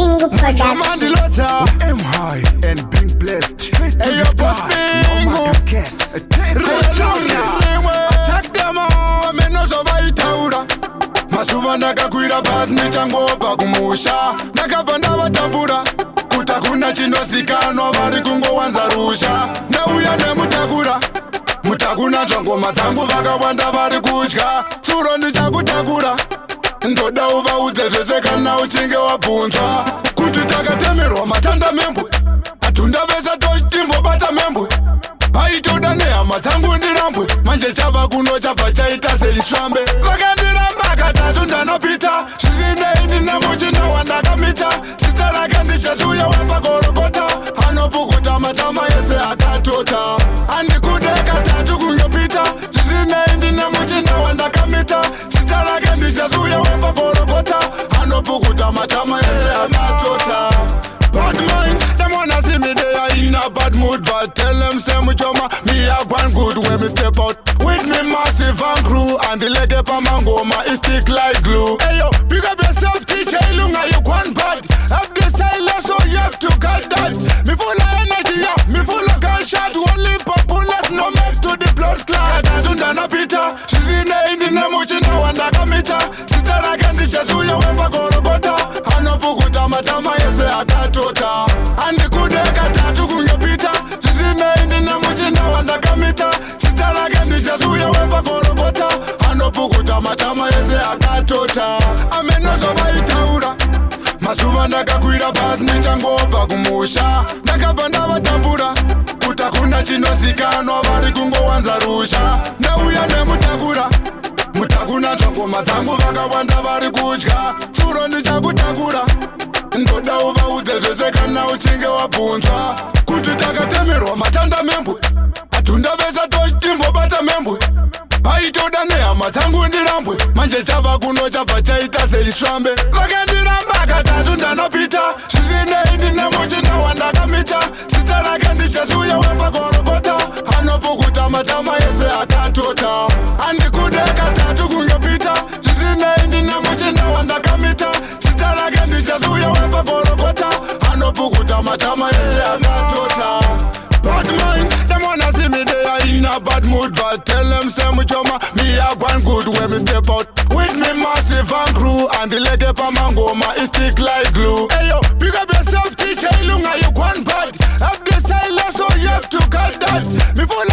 Bingo Production. I'm high and being blessed. Hey, yo, boss Bingo. Attack them all, me no survive taura. Masuva ndakakwira basi ndichangobva kumusha. Ndakabva ndavatambura kuti hakuna chinozikanwa, vari kungowanza rusha. Ndauya nemutakura, mutakuna ngoma dzangu vakawanda vari kudya. Tsuro ndichakutakura, ndoda uvaudze zvese kana uchinge wabvunzwa. Kuti takatemerwa matanda membwe, atunda vese totimbobata membwe. Paitoda nehama dzangu ndirambwe, manje chabva kuno chabva chaita seisvambe. Vakandiramba katatu ndanopita, zvisinei ndine muchina wandakamita. Zita rake ndichasuya wepagorogota, anopukuta matama ese akatota. Handikude katatu kungopita, zvisinei ndine muchina wandakamita. Zita rake ndichasuya wepagorogota, anopukuta matama ese akatota. Bad mind, them wanna see me there in a bad mood, but tell them say me choma, me a one good when me step out with me massive and crew, and the leg up a mangoma is stick like glue. Hey yo, pick up yourself, teacher, lunga you one bad. Have the silence, so you have to cut that. Me full of energy, yeah, me full of gunshot, only bullets, no mess to the blood clot. Katunda na pita, she's in the muchi no wanda kamita. Sita rake ndichasuya wepa gorogota, anopukuta matama yese akatota. Handikude katatu kungopita, zvisinei ndine muchina wandakamita. Sita rake ndichasuya wepa gorogota, anopukuta matama yese akatota. Amenozvaitaura, masuva ndakakwira basi ndichangobva kumusha. Ndakabva ndavatambura kuti hakuna chinozikanwa, vari kungowanza rusha. Ndauya nemutakura, mutakuna ngoma dzangu vakawanda vari kudya. Tsuro ndichakutakura, ndoda uvaudze zvese kana uchinge wabvunzwa. Kuti takatemerwa matanda membwe, atunda vese totimbobata membwe. Paitoda nehama dzangu ndirambwe, manje chabva kuno chabva chaita seisvambe. Vakandiramba katatu ndanopita, zvisinei ndine muchina wandakamita. Zita rake ndichasuya wepagorogota, anopukuta matama ese akatota. Handikude katatu kungopita, zvisinei ndine muchina wandakamita. Zita rake ndichasuya wepagorogota, anopukuta matama ese akatota. Bad mind, them wanna see me there in a bad mood, but tell them say me choma, me a one good when me step out with me massive and crew, and the leg up a mangoma is stick like glue. Hey yo, pick up yourself, teacher, lunga you one bad. Have the silence, so you have to cut that. Me full